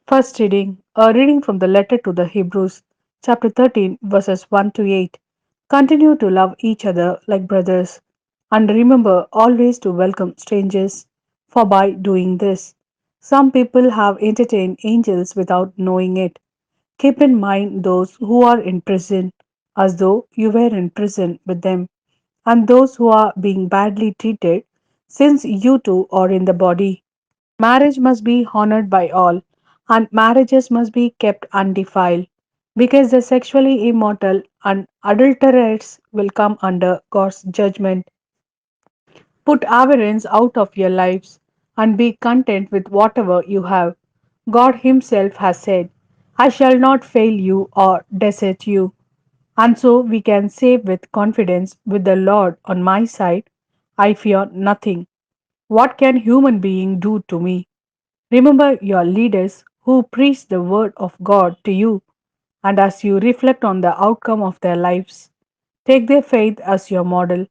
First reading, a reading from the letter to the Hebrews, chapter 13, verses 1 to 8. Continue to love each other like brothers, and remember always to welcome strangers, for by doing this, some people have entertained angels without knowing it. Keep in mind those who are in prison, as though you were in prison with them, and those who are being badly treated, since you too are in the body. Marriage must be honored by all, and marriages must be kept undefiled, because the sexually immoral and adulterers will come under God's judgment. Put avarice out of your lives and be content with whatever you have. God Himself has said, I shall not fail you or desert you. And so we can say with confidence, with the Lord on my side, I fear nothing. What can human being do to me? Remember your leaders who preach the word of God to you, and as you reflect on the outcome of their lives, take their faith as your model.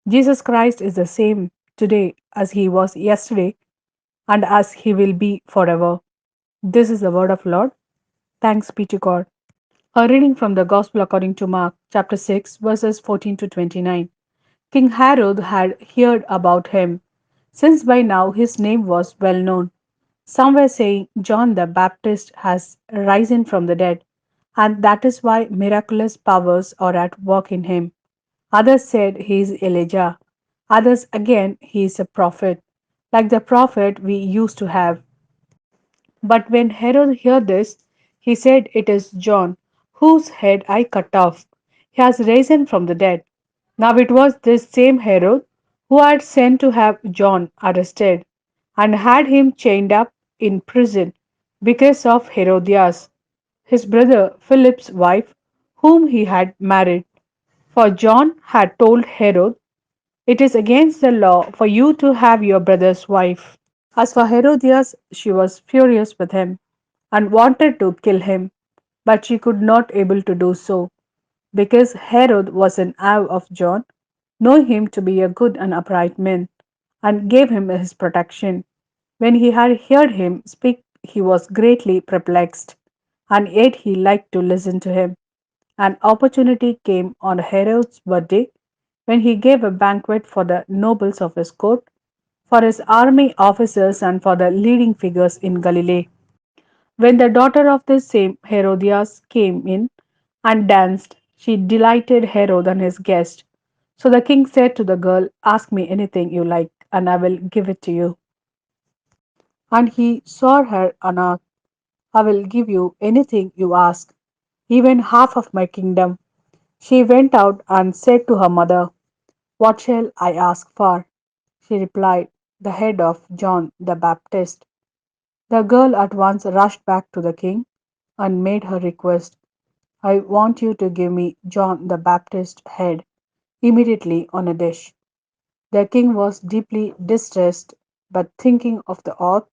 Jesus Christ is the same today as he was yesterday and as he will be forever. This is the word of Lord. Thanks be to God. A reading from the Gospel according to Mark, chapter 6, verses 14 to 29. King Herod had heard about him, since by now his name was well known. Some were saying John the Baptist has risen from the dead, and that is why miraculous powers are at work in him. Others said he is Elijah. Others again he is a prophet, like the prophet we used to have. But when Herod heard this, he said, it is John, whose head I cut off. He has risen from the dead. Now it was this same Herod who had sent to have John arrested and had him chained up in prison because of Herodias, his brother Philip's wife, whom he had married. For John had told Herod, it is against the law for you to have your brother's wife. As for Herodias, she was furious with him and wanted to kill him, but she could not able to do so, because Herod was an awe of John, knowing him to be a good and upright man, and gave him his protection. When he had heard him speak, he was greatly perplexed, and yet he liked to listen to him. An opportunity came on Herod's birthday when he gave a banquet for the nobles of his court, for his army officers, and for the leading figures in Galilee. When the daughter of this same Herodias came in and danced, she delighted Herod and his guest. So the king said to the girl, ask me anything you like, and I will give it to you. And he saw her and asked, I will give you anything you ask, even half of my kingdom. She went out and said to her mother, what shall I ask for? She replied, the head of John the Baptist. The girl at once rushed back to the king and made her request. I want you to give me John the Baptist's head immediately on a dish. The king was deeply distressed, but thinking of the oath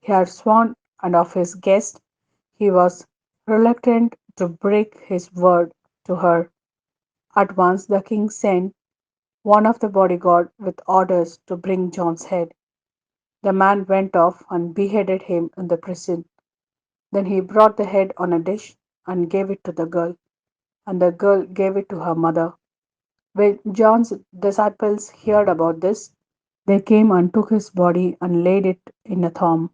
he had sworn and of his guest, he was reluctant to break his word to her. At once the king sent one of the bodyguard with orders to bring John's head. The man went off and beheaded him in the prison. Then he brought the head on a dish and gave it to the girl, and the girl gave it to her mother. When John's disciples heard about this, they came and took his body and laid it in a tomb,